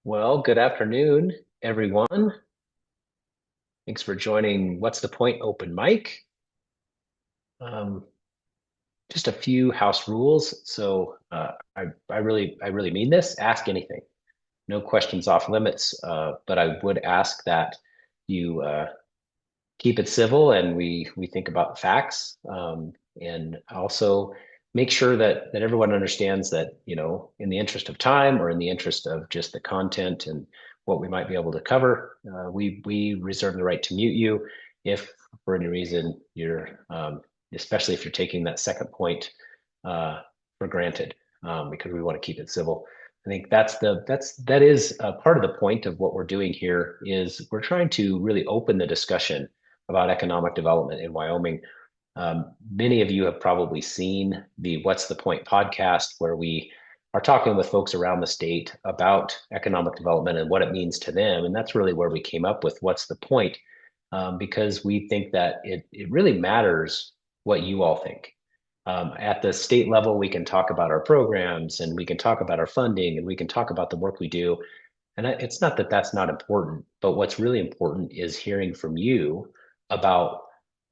Well, good afternoon, everyone. Thanks for joining What's the Point Open Mic. Um, just a few house rules. I really mean this. Ask anything. No questions off limits. But I would ask that you keep it civil and we think about facts. And also make sure that everyone understands that, in the interest of time or in the interest of just the content and what we might be able to cover, we reserve the right to mute you if for any reason especially if you're taking that second point for granted, because we want to keep it civil. I think that is part of the point of what we're doing here is we're trying to really open the discussion about economic development in Wyoming. Many of you have probably seen the What's the Point podcast, where we are talking with folks around the state about economic development and what it means to them. And that's really where we came up with What's the Point, because we think that it really matters what you all think. At the state level, we can talk about our programs and we can talk about our funding and we can talk about the work we do. And it's not that that's not important, but what's really important is hearing from you about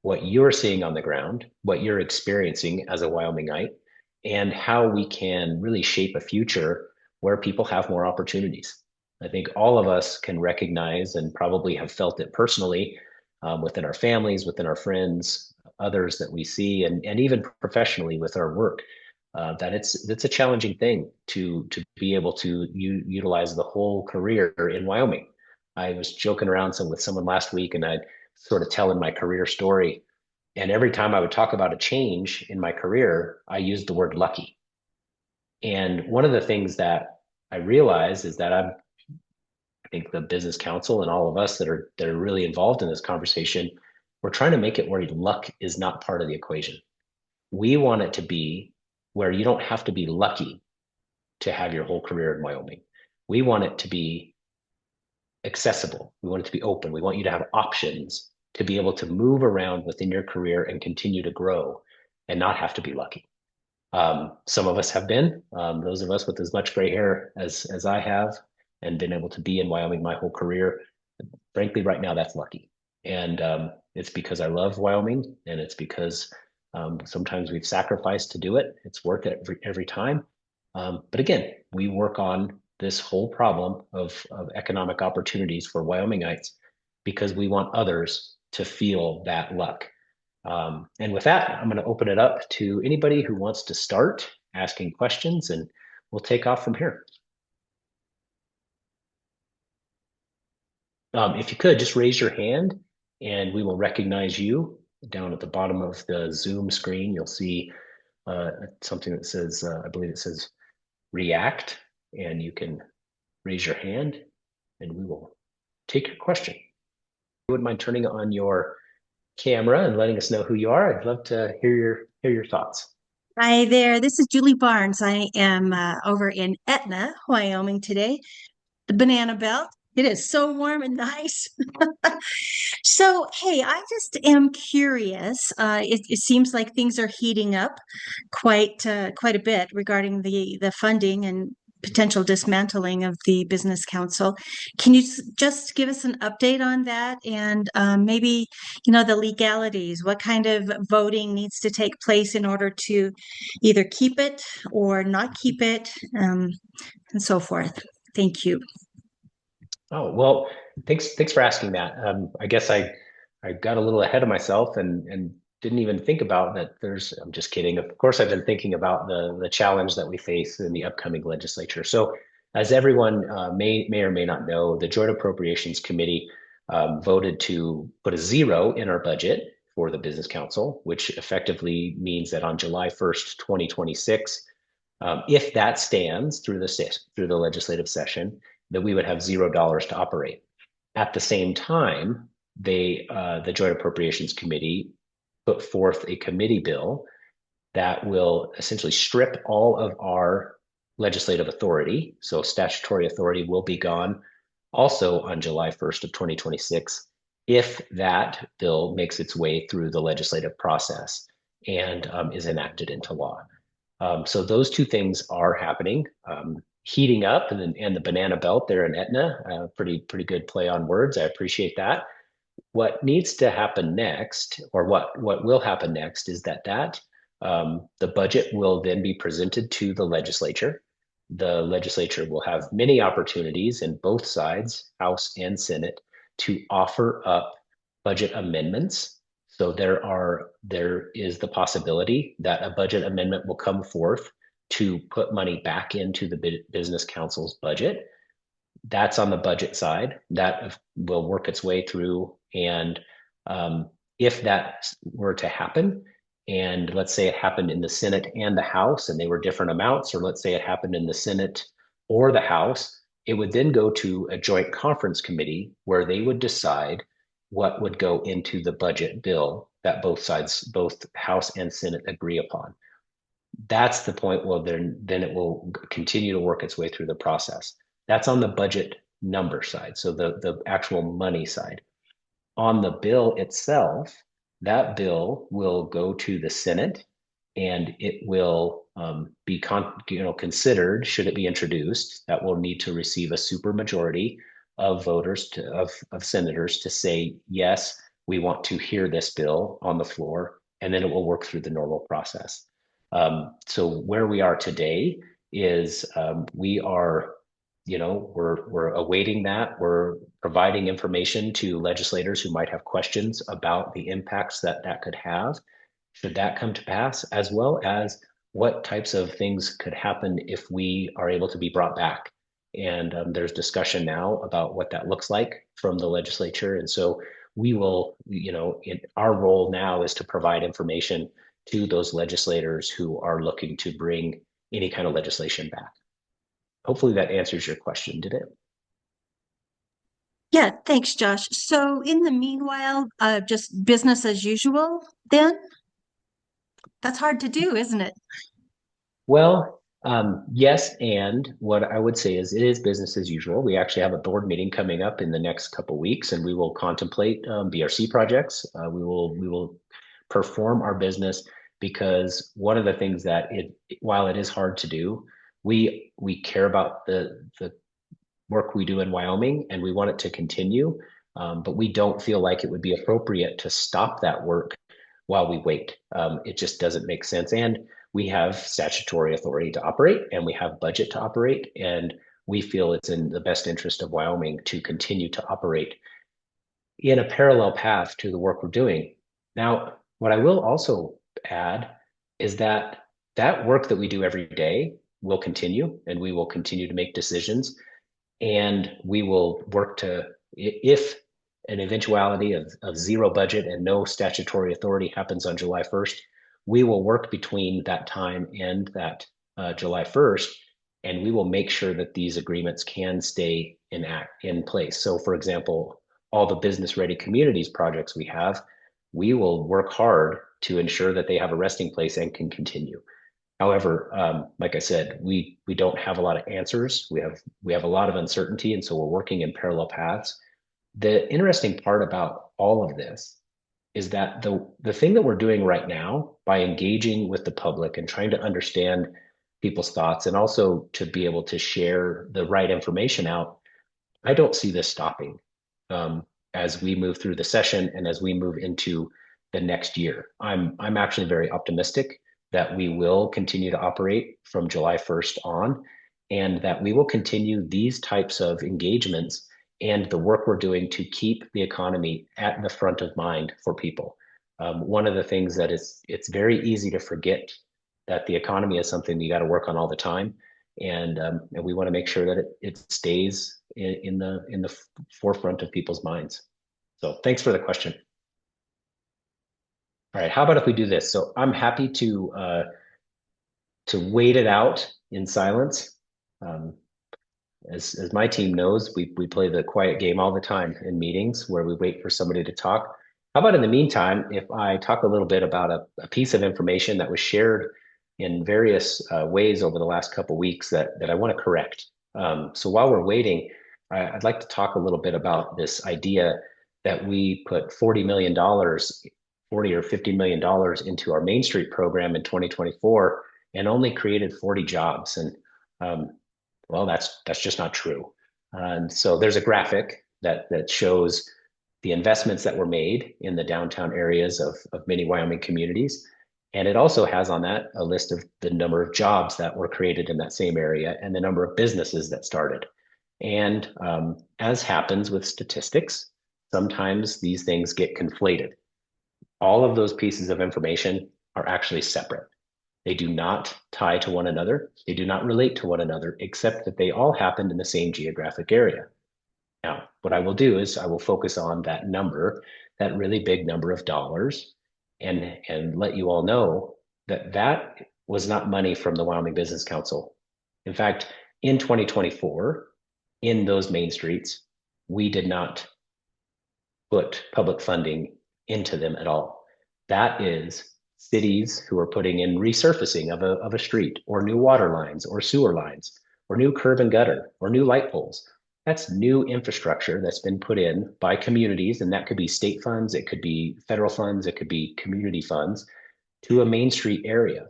what you're seeing on the ground, what you're experiencing as a Wyomingite, and how we can really shape a future where people have more opportunities. I think all of us can recognize and probably have felt it personally, within our families, within our friends, others that we see, and even professionally with our work, that it's a challenging thing to be able to utilize the whole career in Wyoming. I was joking around with someone last week, and I'd sort of telling my career story. And every time I would talk about a change in my career, I used the word lucky. And one of the things that I realized is that I think the business council and all of us that are really involved in this conversation, we're trying to make it where luck is not part of the equation. We want it to be where you don't have to be lucky to have your whole career in Wyoming. We want it to be accessible. We want it to be open. We want you to have options to be able to move around within your career and continue to grow and not have to be lucky. Some of us have been, those of us with as much gray hair as I have and been able to be in Wyoming my whole career. Frankly, right now, that's lucky. And it's because I love Wyoming, and it's because sometimes we've sacrificed to do it. It's worth it every time. But again, we work on this whole problem of economic opportunities for Wyomingites because we want others to feel that luck. And with that, I'm going to open it up to anybody who wants to start asking questions, and we'll take off from here. If you could just raise your hand and we will recognize you. Down at the bottom of the Zoom screen, you'll see something that says, I believe it says react, and you can raise your hand and we will take your question. If you wouldn't mind turning on your camera and letting us know who you are, I'd love to hear your thoughts. Hi there, this is Julie Barnes. I am over in Etna, Wyoming today, the Banana Belt. It is so warm and nice. So, hey, I just am curious. It seems like things are heating up quite a bit regarding the funding and potential dismantling of the Business Council. Can you just give us an update on that and maybe, the legalities? What kind of voting needs to take place in order to either keep it or not keep it, and so forth? Thank you. Oh, well, thanks for asking that. I guess I got a little ahead of myself and didn't even think about that I'm just kidding. Of course, I've been thinking about the challenge that we face in the upcoming legislature. So as everyone may or may not know, the Joint Appropriations Committee voted to put a zero in our budget for the Business Council, which effectively means that on July 1st, 2026, if that stands through the legislative session, that we would have $0 to operate. At the same time, the Joint Appropriations Committee put forth a committee bill that will essentially strip all of our legislative authority. So statutory authority will be gone also on July 1st of 2026 if that bill makes its way through the legislative process and is enacted into law. So those two things are happening. heating up, and the banana belt there in Etna. Pretty good play on words. I appreciate that. What needs to happen next, or what will happen next, is that the budget will then be presented to the legislature. The legislature will have many opportunities in both sides, House and Senate, to offer up budget amendments. So there is the possibility that a budget amendment will come forth to put money back into the business council's budget. That's on the budget side. That will work its way through. And if that were to happen, and let's say it happened in the Senate and the House, and they were different amounts, or let's say it happened in the Senate or the House, it would then go to a joint conference committee where they would decide what would go into the budget bill that both sides, both House and Senate, agree upon. That's the point where then it will continue to work its way through the process. That's on the budget number side, so the actual money side. On the bill itself, that bill will go to the Senate, and it will be considered. Should it be introduced, that will need to receive a supermajority of voters of senators to say yes, we want to hear this bill on the floor, and then it will work through the normal process. So where we are today is we are, we're awaiting that. We're providing information to legislators who might have questions about the impacts that could have, should that come to pass, as well as what types of things could happen if we are able to be brought back. And there's discussion now about what that looks like from the legislature. And so we will, our role now is to provide information to those legislators who are looking to bring any kind of legislation back. Hopefully that answers your question, did it? Yeah, thanks, Josh. So in the meanwhile, just business as usual, then? That's hard to do, isn't it? Well, yes, and what I would say is it is business as usual. We actually have a board meeting coming up in the next couple of weeks, and we will contemplate BRC projects. We will perform our business, because one of the things that while it is hard to do, we care about the work we do in Wyoming, and we want it to continue. But we don't feel like it would be appropriate to stop that work while we wait. It just doesn't make sense. And we have statutory authority to operate, and we have budget to operate. And we feel it's in the best interest of Wyoming to continue to operate in a parallel path to the work we're doing. Now, what I will also add is that that work that we do every day will continue, and we will continue to make decisions, and we will work to, if an eventuality of zero budget and no statutory authority happens on July 1st, we will work between that time and that July 1st, and we will make sure that these agreements can stay in place. So for example, all the business ready communities projects we will work hard to ensure that they have a resting place and can continue. However, like I said, we don't have a lot of answers. We have a lot of uncertainty, and so we're working in parallel paths. The interesting part about all of this is that the thing that we're doing right now, by engaging with the public and trying to understand people's thoughts, and also to be able to share the right information out, I don't see this stopping as we move through the session and as we move into the next year. I'm actually very optimistic that we will continue to operate from July 1st on, and that we will continue these types of engagements and the work we're doing to keep the economy at the front of mind for people. One of the things that it's very easy to forget that the economy is something you got to work on all the time, and we want to make sure that it stays in the forefront of people's minds. So thanks for the question. All right, how about if we do this? So I'm happy to wait it out in silence. As my team knows, we play the quiet game all the time in meetings where we wait for somebody to talk. How about in the meantime, if I talk a little bit about a piece of information that was shared in various ways over the last couple of weeks that I want to correct. So while we're waiting, I'd like to talk a little bit about this idea that we put $40 million, 40 or $50 million into our Main Street program in 2024 and only created 40 jobs. And Well, that's just not true. And so there's a graphic that shows the investments that were made in the downtown areas of many Wyoming communities. And it also has on that a list of the number of jobs that were created in that same area and the number of businesses that started. And as happens with statistics, sometimes these things get conflated. All of those pieces of information are actually separate. They do not tie to one another. They do not relate to one another, except that they all happened in the same geographic area. Now, what I will do is I will focus on that number, that really big number of dollars, and let you all know that that was not money from the Wyoming Business Council. In fact, in 2024, in those main streets, we did not put public funding into them at all. That is cities who are putting in resurfacing of a street or new water lines or sewer lines or new curb and gutter or new light poles. That's new infrastructure that's been put in by communities, and that could be state funds, it could be federal funds, it could be community funds to a main street area.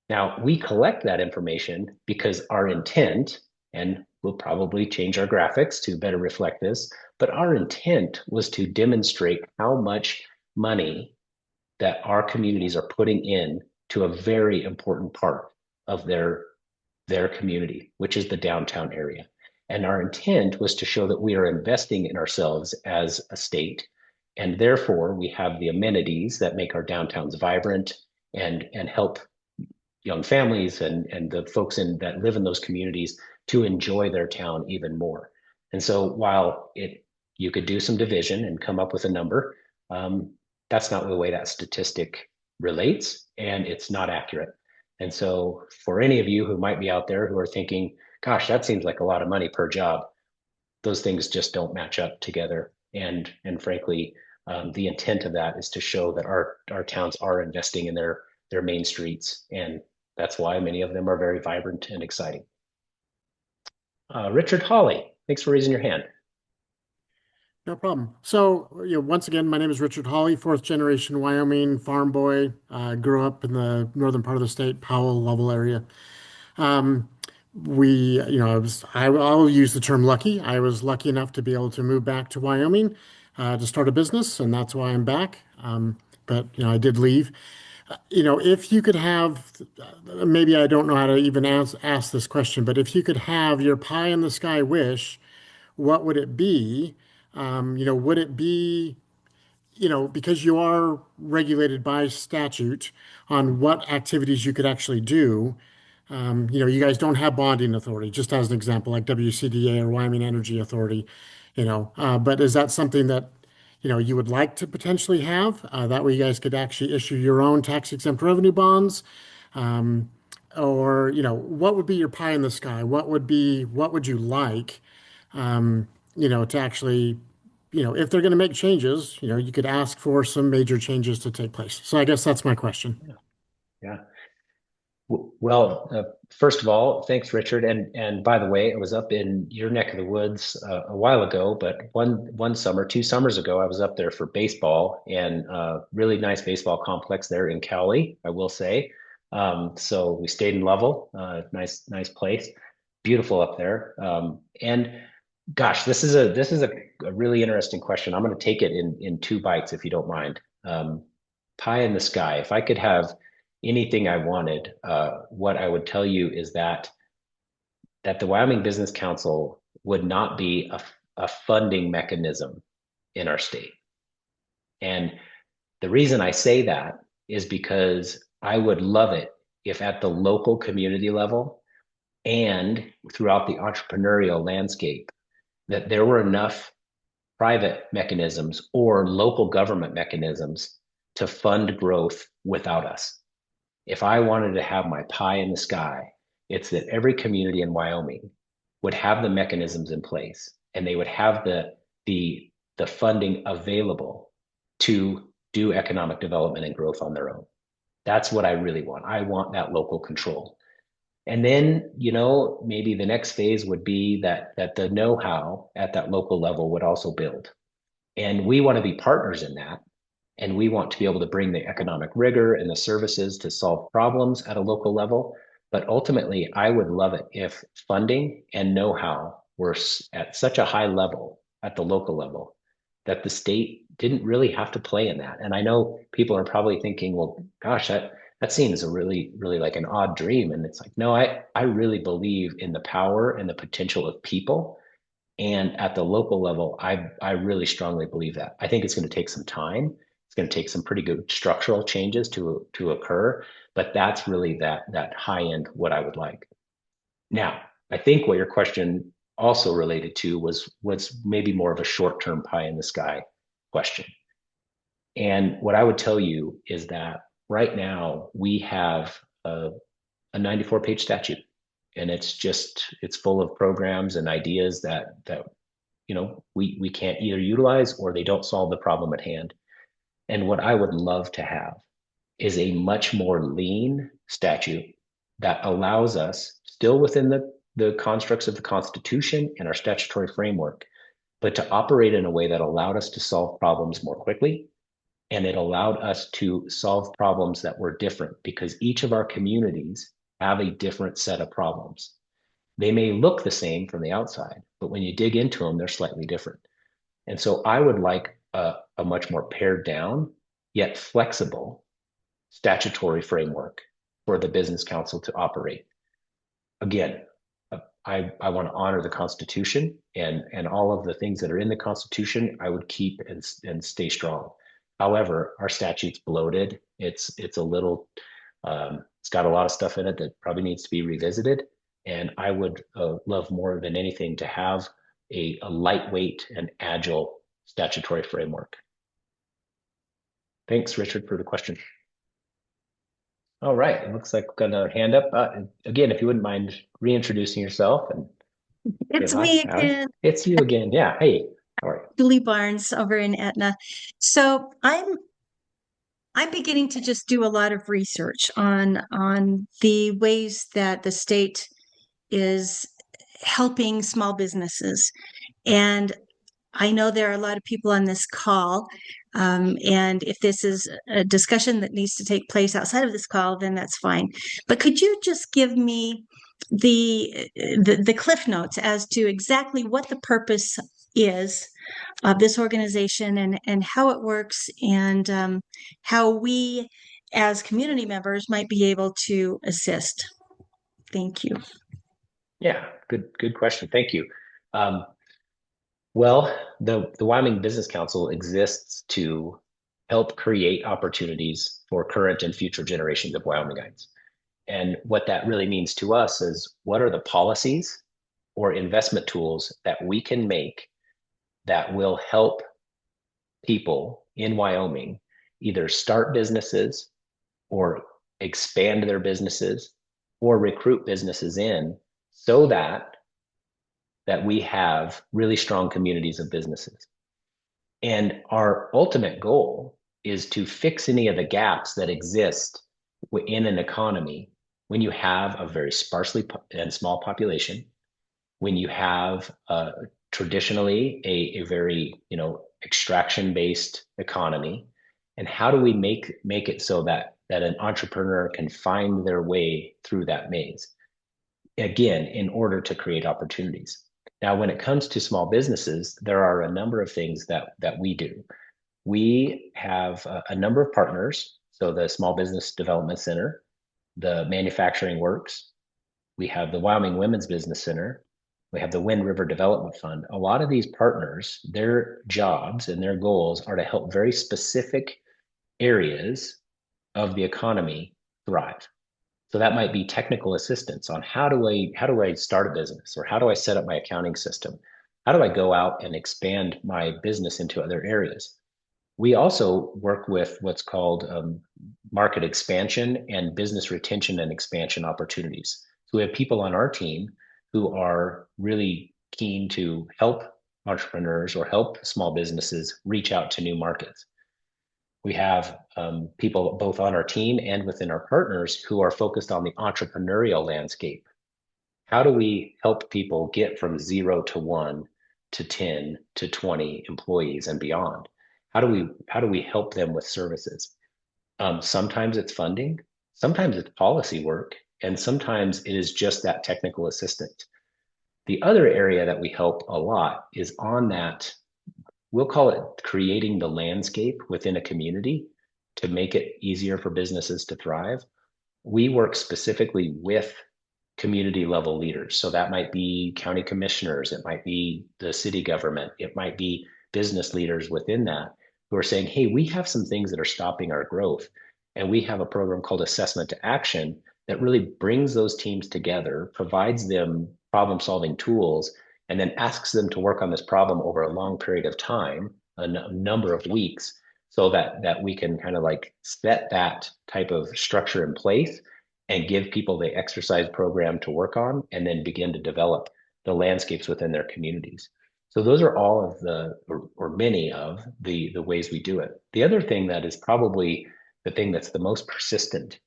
Now, we collect that information because our intent, and we'll probably change our graphics to better reflect this, but our intent was to demonstrate how much money that our communities are putting in to a very important part of their community, which is the downtown area. And our intent was to show that we are investing in ourselves as a state. And therefore, we have the amenities that make our downtowns vibrant and help young families and the folks that live in those communities to enjoy their town even more. And so while you could do some division and come up with a number, that's not the way that statistic relates, and it's not accurate. And so for any of you who might be out there who are thinking, gosh, that seems like a lot of money per job, those things just don't match up together. And frankly, the intent of that is to show that our towns are investing in their main streets, and that's why many of them are very vibrant and exciting. Richard Hawley, thanks for raising your hand. No problem. So, once again, my name is Richard Hawley, fourth generation Wyoming farm boy. Grew up in the northern part of the state, Powell, Lovell area. Um, I'll use the term lucky. I was lucky enough to be able to move back to Wyoming to start a business, and that's why I'm back. But I did leave. If you could have, maybe I don't know how to even ask this question, but if you could have your pie in the sky wish, what would it be? Would it be, because you are regulated by statute on what activities you could actually do? You guys don't have bonding authority, just as an example, like WCDA or Wyoming Energy Authority, but is that something that, you would like to potentially have? That way you guys could actually issue your own tax exempt revenue bonds. Or, what would be your pie in the sky? What would you like, to actually, if they're going to make changes, you could ask for some major changes to take place. So I guess that's my question. Yeah. Well, first of all, thanks, Richard. And by the way, I was up in your neck of the woods a while ago, but one summer, 2 summers ago, I was up there for baseball, and really nice baseball complex there in Cowley, I will say. So we stayed in Lovell, nice place, beautiful up there. And gosh, this is a really interesting question. I'm going to take it in 2 bites if you don't mind. Pie in the sky. If I could have anything I wanted, what I would tell you is that the Wyoming Business Council would not be a funding mechanism in our state. And the reason I say that is because I would love it if at the local community level and throughout the entrepreneurial landscape, that there were enough private mechanisms or local government mechanisms to fund growth without us. If I wanted to have my pie in the sky, it's that every community in Wyoming would have the mechanisms in place, and they would have the funding available to do economic development and growth on their own. That's what I really want. I want that local control. And then, maybe the next phase would be that the know-how at that local level would also build. And we want to be partners in that. And we want to be able to bring the economic rigor and the services to solve problems at a local level. But ultimately, I would love it if funding and know-how were at such a high level at the local level that the state didn't really have to play in that. And I know people are probably thinking, well, gosh, that seems a really, really like an odd dream. And it's like, no, I really believe in the power and the potential of people. And at the local level, I really strongly believe that. I think it's going to take some time. It's going to take some pretty good structural changes to occur, but that's really that high end what I would like. Now, I think what your question also related to was maybe more of a short-term pie in the sky question. And what I would tell you is that right now we have a 94-page statute, and it's full of programs and ideas that we can't either utilize or they don't solve the problem at hand. And what I would love to have is a much more lean statute that allows us, still within the constructs of the Constitution and our statutory framework, but to operate in a way that allowed us to solve problems more quickly. And it allowed us to solve problems that were different because each of our communities have a different set of problems. They may look the same from the outside, but when you dig into them, they're slightly different. And so I would like a much more pared down, yet flexible statutory framework for the Business Council to operate. Again, I want to honor the Constitution and all of the things that are in the Constitution. I would keep and stay strong. However, our statute's bloated. It's a little, it's got a lot of stuff in it that probably needs to be revisited. And I would love more than anything to have a lightweight and agile statutory framework. Thanks, Richard, for the question. All right, it looks like we're gonna hand up. Again, if you wouldn't mind reintroducing yourself and It's me again. It's you again. Yeah. Hey, how are you? Julie Barnes over in Etna. So I'm beginning to just do a lot of research on the ways that the state is helping small businesses. And I know there are a lot of people on this call. And if this is a discussion that needs to take place outside of this call, then that's fine. But could you just give me the cliff notes as to exactly what the purpose is of this organization and how it works and how we as community members might be able to assist? Thank you. Yeah, good question. Thank you. Well, the Wyoming Business Council exists to help create opportunities for current and future generations of Wyomingites. And what that really means to us is what are the policies or investment tools that we can make that will help people in Wyoming either start businesses or expand their businesses or recruit businesses in so that we have really strong communities of businesses. And our ultimate goal is to fix any of the gaps that exist in an economy when you have a very sparsely and small population, when you have traditionally a very extraction-based economy, and how do we make it so that an entrepreneur can find their way through that maze? Again, in order to create opportunities. Now, when it comes to small businesses, there are a number of things that we do. We have a number of partners. So the Small Business Development Center, the Manufacturing Works, we have the Wyoming Women's Business Center, we have the Wind River Development Fund. A lot of these partners, their jobs and their goals are to help very specific areas of the economy thrive. So that might be technical assistance on how do I start a business, or how do I set up my accounting system? How do I go out and expand my business into other areas? We also work with what's called market expansion and business retention and expansion opportunities. So we have people on our team who are really keen to help entrepreneurs or help small businesses reach out to new markets. We have people both on our team and within our partners who are focused on the entrepreneurial landscape. How do we help people get from 0 to 1 to 10 to 20 employees and beyond? How do we help them with services? Sometimes it's funding, sometimes it's policy work, And sometimes it is just that technical assistant. The other area that we help a lot is on that, we'll call it creating the landscape within a community to make it easier for businesses to thrive. We work specifically with community level leaders. So that might be county commissioners, it might be the city government, it might be business leaders within that who are saying, hey, we have some things that are stopping our growth. And we have a program called Assessment to Action that really brings those teams together, provides them problem solving tools, and then asks them to work on this problem over a long period of time, a number of weeks, so that we can kind of like set that type of structure in place and give people the exercise program to work on, and then begin to develop the landscapes within their communities. So those are all of the, or many of the ways we do it. The other thing that is probably the thing that's the most persistent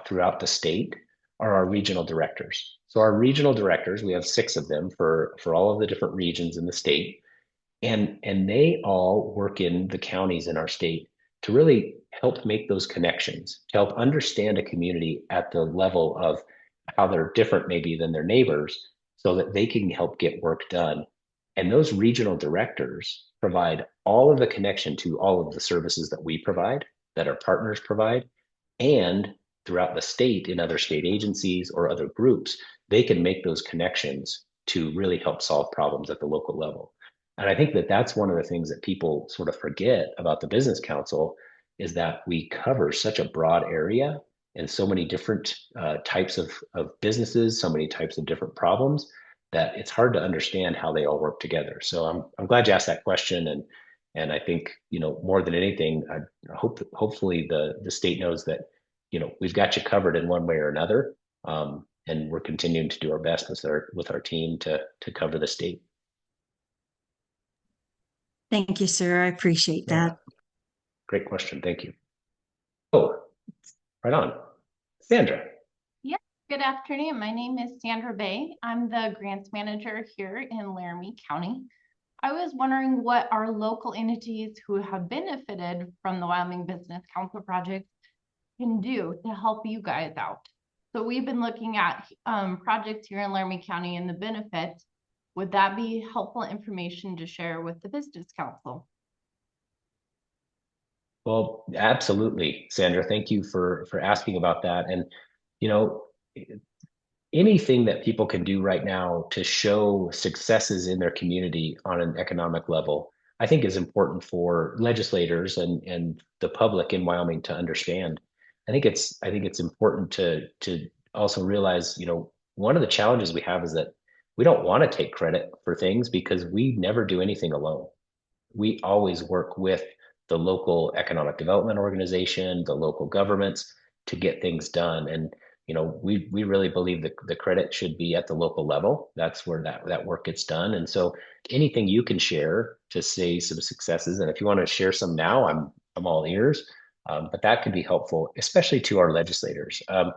throughout the state are our regional directors. So our regional directors, we have 6 of them for all of the different regions in the state, and they all work in the counties in our state to really help make those connections, to help understand a community at the level of how they're different maybe than their neighbors, so that they can help get work done. And those regional directors provide all of the connection to all of the services that we provide, that our partners provide, and throughout the state in other state agencies or other groups, they can make those connections to really help solve problems at the local level. And I think that that's one of the things that people sort of forget about the Business Council, is that we cover such a broad area and so many different types of businesses, so many types of different problems, that it's hard to understand how they all work together. So I'm glad you asked that question. And I think, more than anything, I hopefully the state knows that, we've got you covered in one way or another. And we're continuing to do our best with our team to cover the state. Thank you, sir. I appreciate Yeah. that. Great question. Thank you. Oh, right on. Sandra. Yeah, good afternoon. My name is Sandra Bay. I'm the grants manager here in Laramie County. I was wondering what our local entities who have benefited from the Wyoming Business Council project can do to help you guys out. So we've been looking at projects here in Laramie County and the benefits. Would that be helpful information to share with the Business Council? Well, absolutely, Sandra. Thank you for asking about that. And anything that people can do right now to show successes in their community on an economic level, I think is important for legislators and the public in Wyoming to understand. I think it's important to also realize, one of the challenges we have is that we don't want to take credit for things because we never do anything alone. We always work with the local economic development organization, the local governments, to get things done. And we really believe that the credit should be at the local level. That's where that work gets done. And so anything you can share to say some successes, and if you want to share some now, I'm all ears. But that could be helpful, especially to our legislators. I'm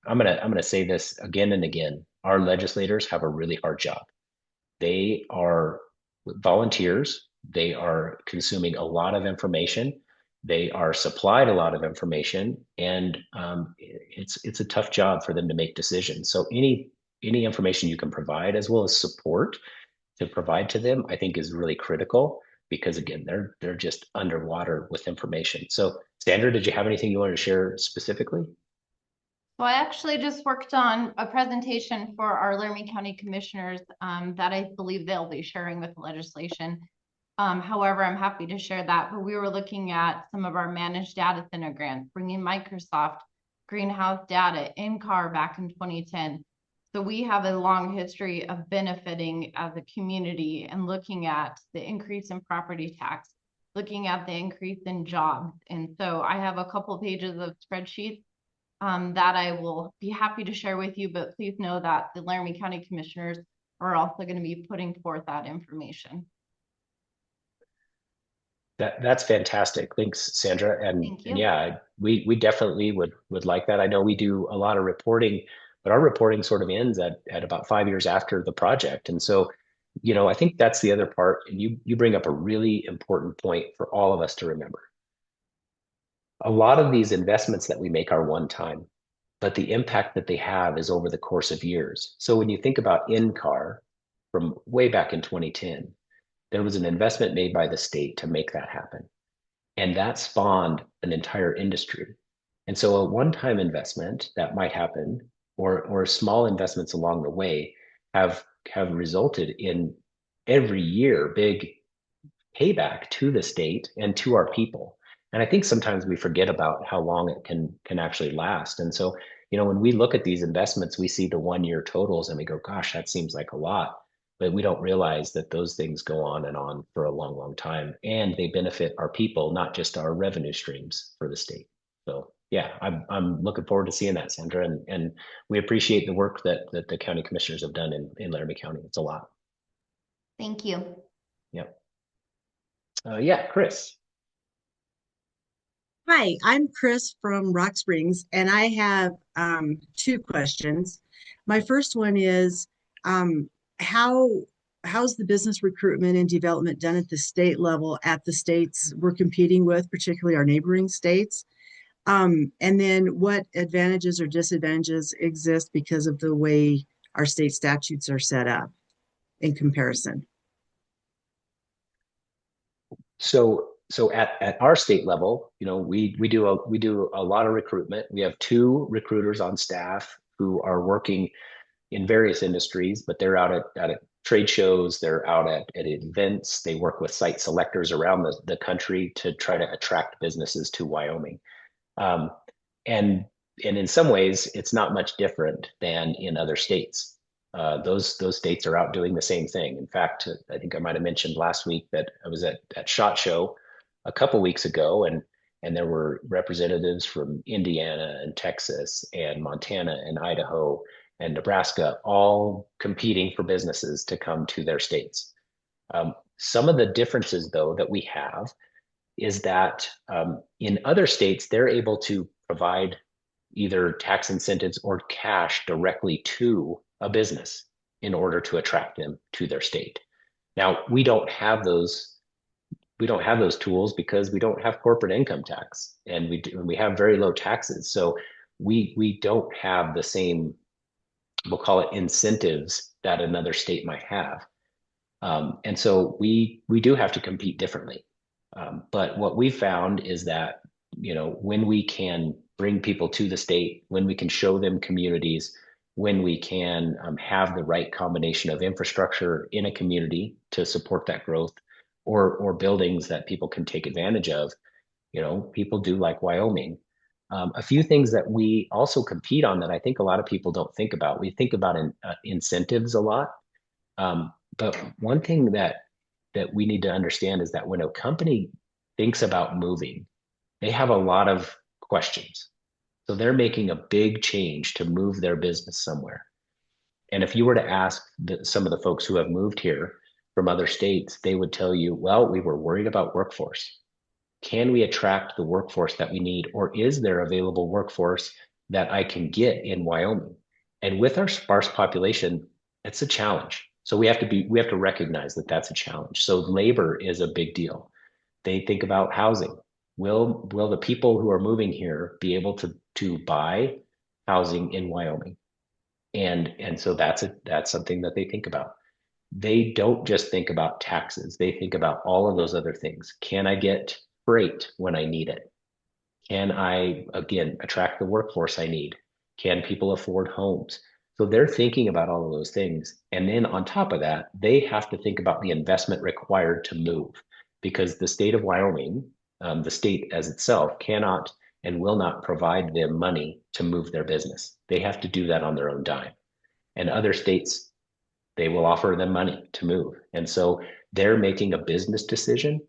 gonna say this again and again. Our legislators have a really hard job. They are volunteers. They are consuming a lot of information. They are supplied a lot of information, and it's a tough job for them to make decisions. So any information you can provide, as well as support to provide to them, I think is really critical, because again, they're just underwater with information. So Sandra, did you have anything you wanted to share specifically? Well, I actually just worked on a presentation for our Laramie County Commissioners that I believe they'll be sharing with the legislation. However, I'm happy to share that, but we were looking at some of our managed data center grants, bringing Microsoft greenhouse data in car back in 2010. So we have a long history of benefiting as a community and looking at the increase in property tax, looking at the increase in jobs. And so I have a couple of pages of spreadsheets that I will be happy to share with you, but please know that the Laramie County Commissioners are also going to be putting forth that information. That's fantastic. Thanks, Sandra. And yeah, we definitely would like that. I know we do a lot of reporting, but our reporting sort of ends at about 5 years after the project. And so, I think that's the other part. And you bring up a really important point for all of us to remember. A lot of these investments that we make are one time. but the impact that they have is over the course of years. So when you think about in-car from way back in 2010, there was an investment made by the state to make that happen. And that spawned an entire industry. And so a one-time investment that might happen, or small investments along the way, have resulted in every year big payback to the state and to our people. And I think sometimes we forget about how long it can actually last. And so, when we look at these investments, we see the 1 year totals and we go, gosh, that seems like a lot. But we don't realize that those things go on and on for a long, long time. And they benefit our people, not just our revenue streams for the state. So yeah, I'm looking forward to seeing that, Sandra. And we appreciate the work that the county commissioners have done in Laramie County. It's a lot. Thank you. Yep. Yeah, Chris. Hi, I'm Chris from Rock Springs, and I have two questions. My first one is how how's the business recruitment and development done at the state level at the states we're competing with, particularly our neighboring states? And then what advantages or disadvantages exist because of the way our state statutes are set up in comparison? So at our state level, we do a lot of recruitment. We have 2 recruiters on staff who are working in various industries, but they're out at trade shows, they're out at events, they work with site selectors around the country to try to attract businesses to Wyoming. Um, and in some ways, it's not much different than in other states. Those states are out doing the same thing. In fact, I think I might have mentioned last week that I was at SHOT Show a couple weeks ago, and there were representatives from Indiana and Texas and Montana and Idaho and Nebraska all competing for businesses to come to their states. Some of the differences, though, that we have is that in other states, they're able to provide either tax incentives or cash directly to a business in order to attract them to their state. Now, we don't have those tools because we don't have corporate income tax, and we have very low taxes. So we don't have the same, we'll call it, incentives that another state might have. And so we do have to compete differently. But what we found is that, when we can bring people to the state, when we can show them communities, when we can have the right combination of infrastructure in a community to support that growth, or buildings that people can take advantage of, people do like Wyoming. A few things that we also compete on that I think a lot of people don't think about. We think about incentives a lot. But one thing that we need to understand is that when a company thinks about moving, they have a lot of questions. So they're making a big change to move their business somewhere. And if you were to ask some of the folks who have moved here from other states, they would tell you, well, we were worried about workforce. Can we attract the workforce that we need, or is there available workforce that I can get in Wyoming? And with our sparse population, it's a challenge. So we have to recognize that that's a challenge. So labor is a big deal. They think about housing. Will the people who are moving here be able to buy housing in Wyoming? And so that's something that they think about. They don't just think about taxes. They think about all of those other things. Can I get freight when I need it? Can I, again, attract the workforce I need? Can people afford homes? So they're thinking about all of those things. And then on top of that, they have to think about the investment required to move, because the state of Wyoming, the state as itself, cannot and will not provide them money to move their business. They have to do that on their own dime. And other states, they will offer them money to move. And so they're making a business decision.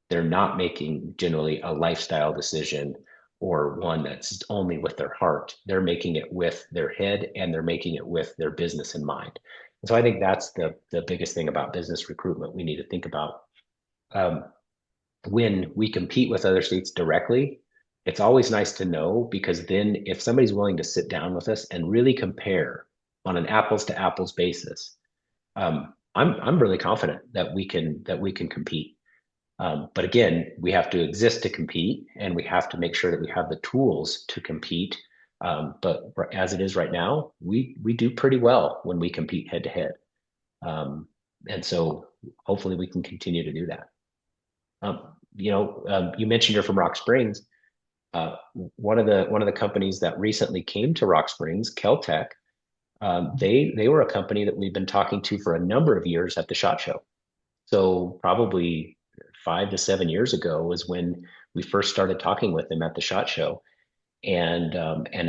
They're not making generally a lifestyle decision or one that's only with their heart. They're making it with their head, and they're making it with their business in mind. And so I think that's the biggest thing about business recruitment we need to think about. When we compete with other states directly, it's always nice to know, because then if somebody's willing to sit down with us and really compare on an apples to apples basis, I'm really confident that we can compete. But again, we have to exist to compete, and we have to make sure that we have the tools to compete But as it is right now, we do pretty well when we compete head to head. And so hopefully we can continue to do that. You mentioned you're from Rock Springs. One of the companies that recently came to Rock Springs, Keltec, they were a company that we've been talking to for a number of years at the SHOT Show. So probably 5 to 7 years ago was when we first started talking with them at the SHOT Show. And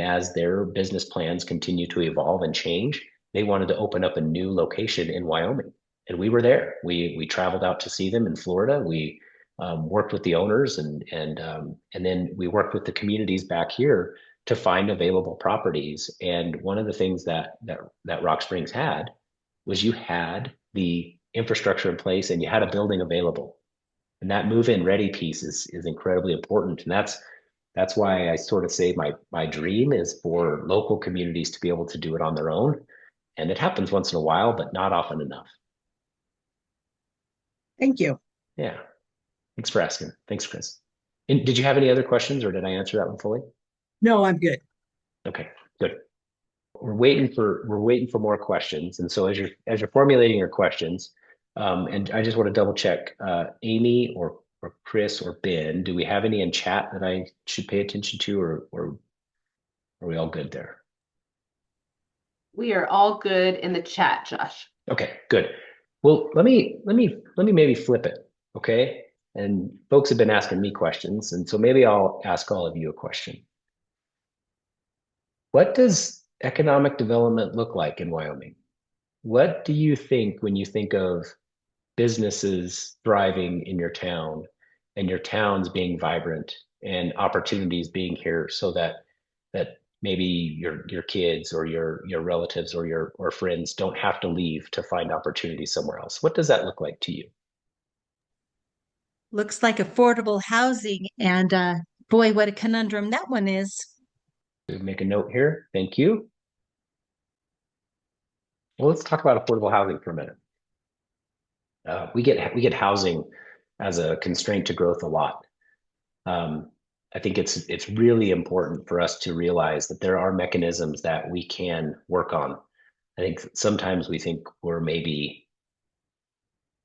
as their business plans continue to evolve and change, they wanted to open up a new location in Wyoming. And we were there. We traveled out to see them in Florida. We worked with the owners, and then we worked with the communities back here to find available properties. And one of the things that Rock Springs had was you had the infrastructure in place and you had a building available. And that move-in ready piece is incredibly important. And that's why I sort of say my dream is for local communities to be able to do it on their own. And it happens once in a while, but not often enough. Thank you. Yeah. Thanks for asking. Thanks, Chris. And did you have any other questions, or did I answer that one fully? No, I'm good. Okay, good. We're waiting for more questions. And so as you're formulating your questions, and I just want to double check, Amy or Chris or Ben, do we have any in chat that I should pay attention to, or are we all good there? We are all good in the chat, Josh. Okay, good. Well, let me maybe flip it, okay? And folks have been asking me questions, and so maybe I'll ask all of you a question. What does economic development look like in Wyoming? What do you think when you think of businesses thriving in your town and your towns being vibrant and opportunities being here so that maybe your kids or your relatives or your friends don't have to leave to find opportunity somewhere else? What does that look like to you? Looks like affordable housing. And boy, what a conundrum that one is. Make a note here. Thank you. Well, let's talk about affordable housing for a minute. We get housing as a constraint to growth a lot. I think it's really important for us to realize that there are mechanisms that we can work on. I think sometimes we think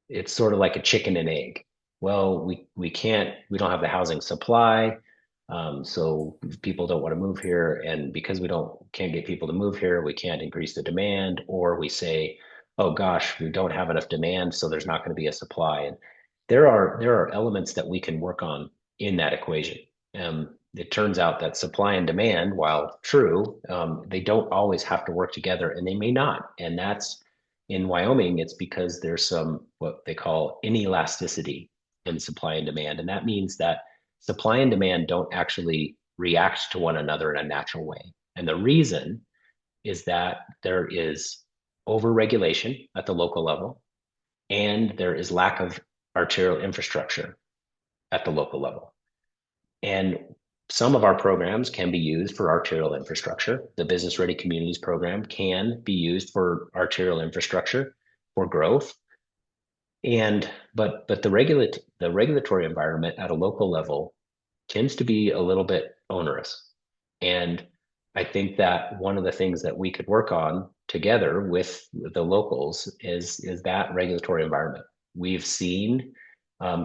it's sort of like a chicken and egg. Well, we don't have the housing supply, so people don't want to move here, and because we can't get people to move here, we can't increase the demand, or we say, oh gosh, we don't have enough demand, so there's not going to be a supply. And there are elements that we can work on in that equation. It turns out that supply and demand, while true, they don't always have to work together, and they may not. And that's in Wyoming, it's because there's some what they call inelasticity in supply and demand. And that means that supply and demand don't actually react to one another in a natural way. And the reason is that there is overregulation at the local level, and there is lack of arterial infrastructure at the local level. And some of our programs can be used for arterial infrastructure. The Business Ready Communities program can be used for arterial infrastructure for growth. But the regulatory environment at a local level tends to be a little bit onerous. And I think that one of the things that we could work on together with the locals is that regulatory environment. We've seen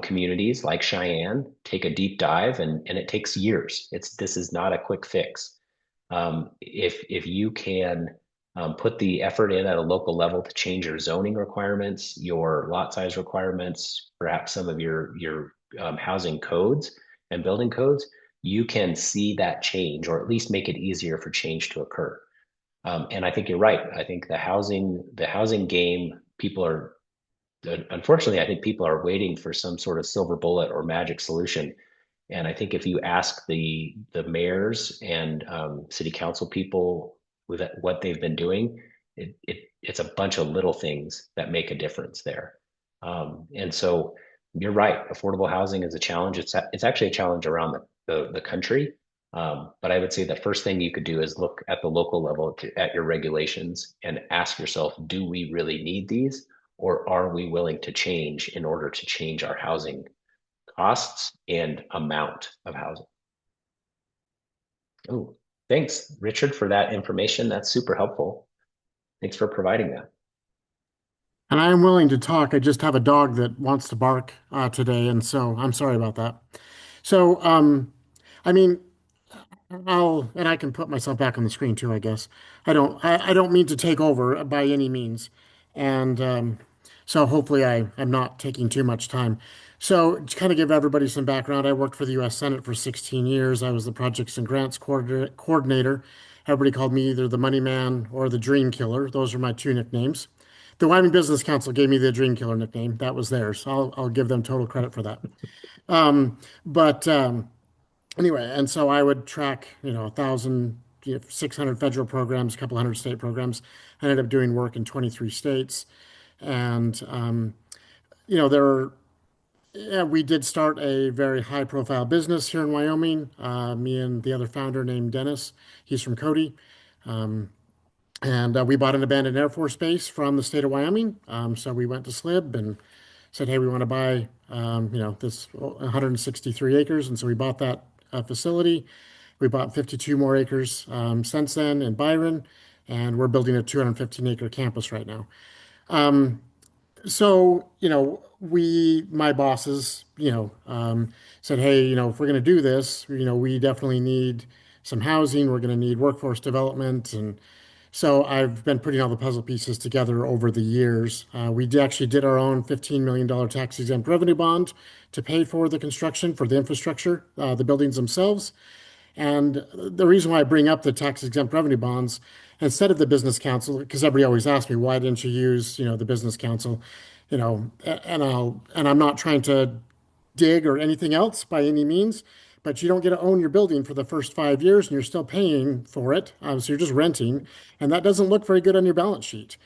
communities like Cheyenne take a deep dive, and it takes years. This is not a quick fix. If you can put the effort in at a local level to change your zoning requirements, your lot size requirements, perhaps some of your housing codes and building codes, you can see that change, or at least make it easier for change to occur. And I think you're right. I think the housing game, unfortunately, I think people are waiting for some sort of silver bullet or magic solution. And I think if you ask the mayors and city council people with what they've been doing, it's a bunch of little things that make a difference there. And so you're right. Affordable housing is a challenge. It's actually a challenge around the country. But I would say the first thing you could do is look at the local level at your regulations and ask yourself, do we really need these? Or are we willing to change in order to change our housing costs and amount of housing? Oh, Thanks, Richard, for that information. That's super helpful. Thanks for providing that. And I am willing to talk. I just have a dog that wants to bark today, and so I'm sorry about that. So, I mean, and I can put myself back on the screen too, I guess. I don't mean to take over by any means. And so hopefully I'm not taking too much time. So to kind of give everybody some background, I worked for the U.S. Senate for 16 years. I was the projects and grants coordinator. Everybody called me either the money man or the dream killer. Those are my two nicknames. The Wyoming Business Council gave me the dream killer nickname. That was theirs. I'll give them total credit for that. But anyway, and so I would track, 1,600 federal programs, a couple hundred state programs. I ended up doing work in 23 states. And, we did start a very high profile business here in Wyoming. Me and the other founder named Dennis, he's from Cody. And we bought an abandoned Air Force base from the state of Wyoming. So we went to SLIB and said, hey, we want to buy, this 163 acres. And so we bought that facility. We bought 52 more acres since then in Byron, and we're building a 215-acre campus right now. So, my bosses, said, hey, if we're going to do this, we definitely need some housing. We're going to need workforce development. And so I've been putting all the puzzle pieces together over the years. We actually did our own $15 million tax exempt revenue bond to pay for the construction for the infrastructure, the buildings themselves. And the reason why I bring up the tax exempt revenue bonds instead of the business council, because everybody always asks me, why didn't you use, the business council, and I'm not trying to dig or anything else by any means, but you don't get to own your building for the first 5 years and you're still paying for it. So you're just renting, and that doesn't look very good on your balance sheet.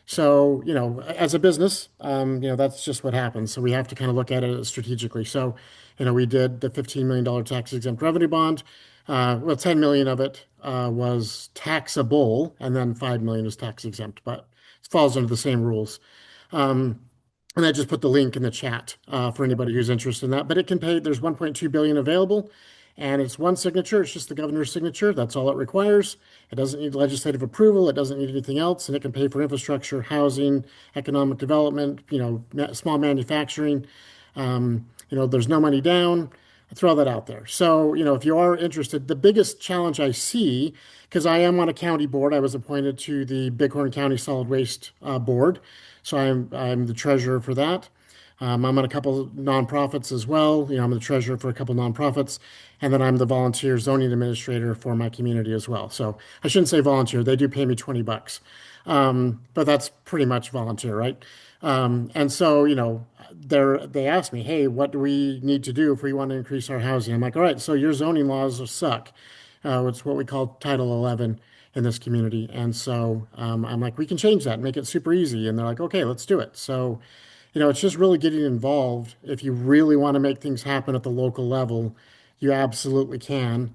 So, as a business, that's just what happens. So we have to kind of look at it strategically. So, we did the $15 million tax exempt revenue bond. Well, 10 million of it was taxable, and then 5 million is tax exempt, but it falls under the same rules. And I just put the link in the chat for anybody who's interested in that. But it can pay, there's 1.2 billion available, and it's one signature. It's just the governor's signature. That's all it requires. It doesn't need legislative approval. It doesn't need anything else. And it can pay for infrastructure, housing, economic development, small manufacturing. There's no money down. I throw that out there. So, if you are interested, the biggest challenge I see, because I am on a county board, I was appointed to the Bighorn County Solid Waste Board. So I'm the treasurer for that. I'm on a couple nonprofits as well. I'm the treasurer for a couple nonprofits, and then I'm the volunteer zoning administrator for my community as well. So I shouldn't say volunteer; they do pay me $20, but that's pretty much volunteer, right? And so they asked me, hey, what do we need to do if we want to increase our housing? I'm like, all right, so your zoning laws suck. It's what we call Title 11 in this community. And so I'm like, we can change that, make it super easy. And they're like, okay, let's do it. So, it's just really getting involved. If you really want to make things happen at the local level, you absolutely can.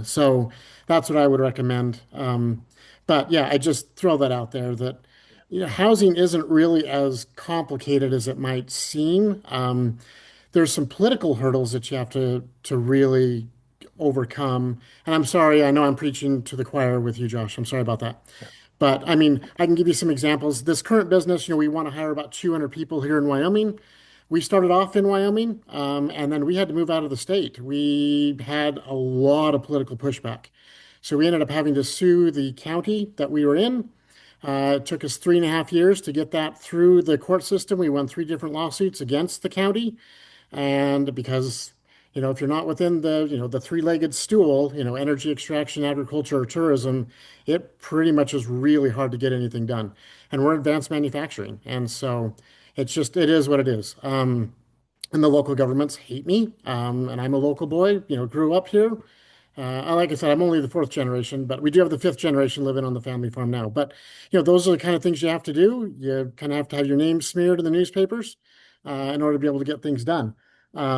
So that's what I would recommend. But yeah, I just throw that out there that housing isn't really as complicated as it might seem. There's some political hurdles that you have to really overcome. And I'm sorry, I know I'm preaching to the choir with you, Josh. I'm sorry about that. But I mean, I can give you some examples. This current business, we want to hire about 200 people here in Wyoming. We started off in Wyoming, and then we had to move out of the state. We had a lot of political pushback. So we ended up having to sue the county that we were in. It took us 3.5 years to get that through the court system. We won 3 different lawsuits against the county. And because, if you're not within the three-legged stool, energy extraction, agriculture, or tourism, it pretty much is really hard to get anything done. And we're advanced manufacturing. And so it is what it is. And the local governments hate me. And I'm a local boy, grew up here. Like I said, I'm only the 4th generation, but we do have the 5th generation living on the family farm now. But, those are the kind of things you have to do. You kind of have to have your name smeared in the newspapers in order to be able to get things done. But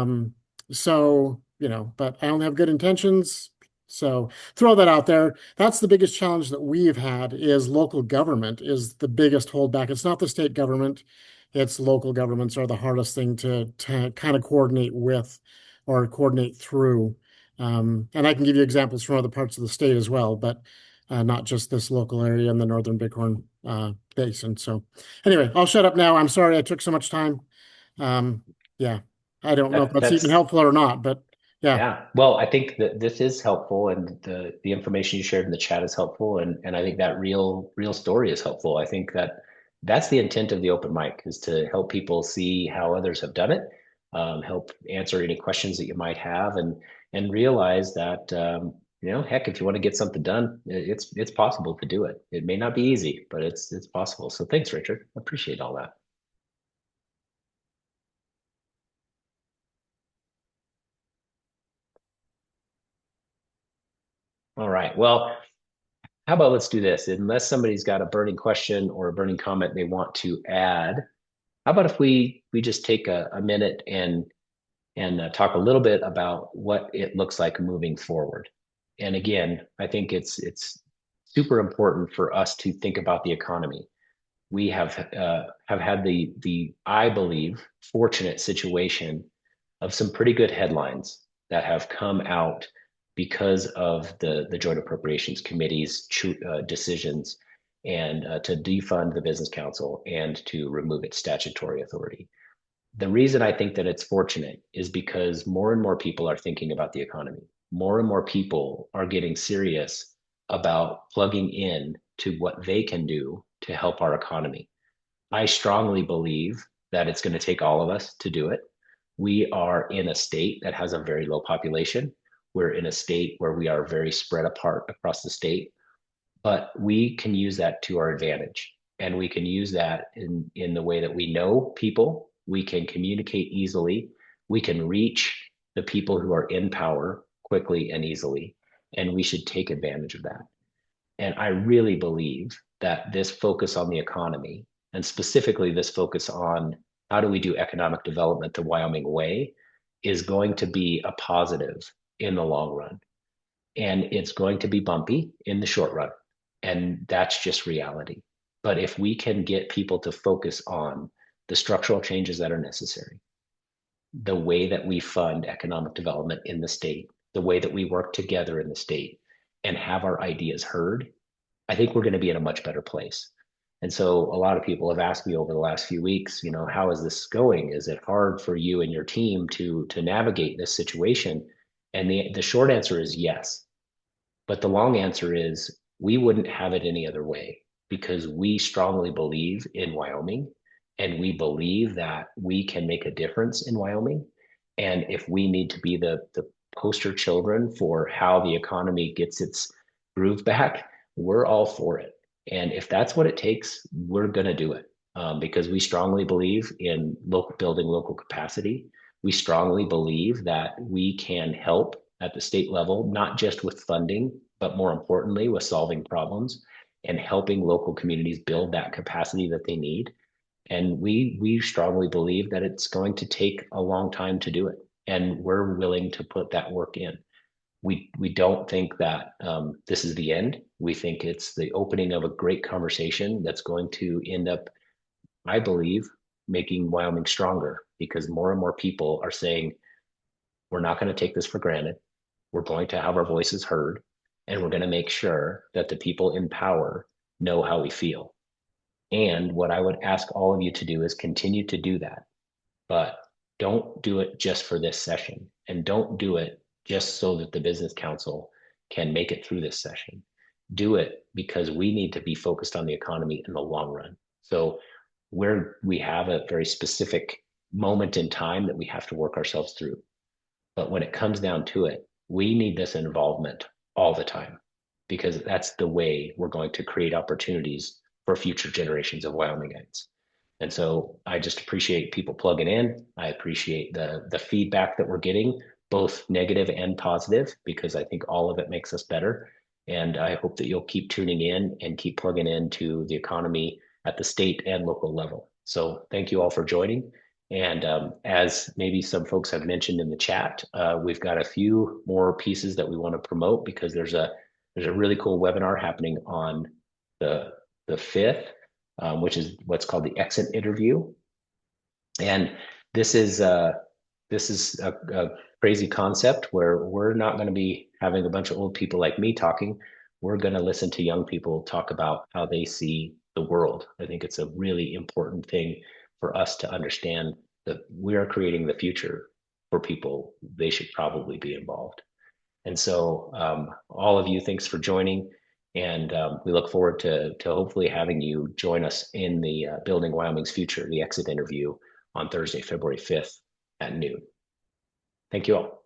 I only have good intentions. So throw that out there. That's the biggest challenge that we've had is local government is the biggest holdback. It's not the state government. It's local governments are the hardest thing to kind of coordinate with or coordinate through. And I can give you examples from other parts of the state as well, but not just this local area in the Northern Bighorn Basin. So anyway, I'll shut up now. I'm sorry I took so much time. Yeah, I don't know if that's even That's helpful or not, but yeah. Yeah. Well, I think that this is helpful, and the information you shared in the chat is helpful, and I think that real story is helpful. I think that that's the intent of the open mic, is to help people see how others have done it, help answer any questions that you might have, and realize that heck, if you want to get something done, it's possible to do it. It may not be easy, but it's possible. So thanks, Richard. I appreciate all that. All right. Well, how about let's do this? Unless somebody's got a burning question or a burning comment they want to add, how about if we just take a minute and talk a little bit about what it looks like moving forward. And again, I think it's super important for us to think about the economy. We have had the I believe fortunate situation of some pretty good headlines that have come out because of the Joint Appropriations Committee's decisions and to defund the Business Council and to remove its statutory authority. The reason I think that it's fortunate is because more and more people are thinking about the economy. More and more people are getting serious about plugging in to what they can do to help our economy. I strongly believe that it's going to take all of us to do it. We are in a state that has a very low population. We're in a state where we are very spread apart across the state, but we can use that to our advantage. And we can use that in the way that we know people, we can communicate easily, we can reach the people who are in power quickly and easily, and we should take advantage of that. And I really believe that this focus on the economy, and specifically this focus on how do we do economic development the Wyoming way, is going to be a positive in the long run. And it's going to be bumpy in the short run. And that's just reality. But if we can get people to focus on the structural changes that are necessary, the way that we fund economic development in the state, the way that we work together in the state and have our ideas heard, I think we're going to be in a much better place. And so a lot of people have asked me over the last few weeks, how is this going? Is it hard for you and your team to navigate this situation? And the short answer is yes. But the long answer is we wouldn't have it any other way, because we strongly believe in Wyoming, and we believe that we can make a difference in Wyoming. And if we need to be the poster children for how the economy gets its groove back, we're all for it. And if that's what it takes, we're going to do it, because we strongly believe in building local capacity. We strongly believe that we can help at the state level, not just with funding, but more importantly, with solving problems and helping local communities build that capacity that they need. And we strongly believe that it's going to take a long time to do it. And we're willing to put that work in. We don't think that this is the end. We think it's the opening of a great conversation that's going to end up, I believe, making Wyoming stronger, because more and more people are saying, we're not going to take this for granted. We're going to have our voices heard, and we're going to make sure that the people in power know how we feel. And what I would ask all of you to do is continue to do that, but don't do it just for this session, and don't do it just so that the Business Council can make it through this session. Do it because we need to be focused on the economy in the long run. So we have a very specific moment in time that we have to work ourselves through. But when it comes down to it, we need this involvement all the time, because that's the way we're going to create opportunities for future generations of Wyomingites. And so I just appreciate people plugging in. I appreciate the feedback that we're getting, both negative and positive, because I think all of it makes us better. And I hope that you'll keep tuning in and keep plugging into the economy at the state and local level. So thank you all for joining. And as maybe some folks have mentioned in the chat, we've got a few more pieces that we want to promote, because there's a really cool webinar happening on the 5th, which is what's called the exit interview. And this is this is a crazy concept where we're not going to be having a bunch of old people like me talking. We're going to listen to young people talk about how they see the world. I think it's a really important thing for us to understand that we are creating the future for people. They should probably be involved. And so all of you, thanks for joining. And we look forward to hopefully having you join us in the Building Wyoming's Future, the exit interview on Thursday, February 5th at noon. Thank you all.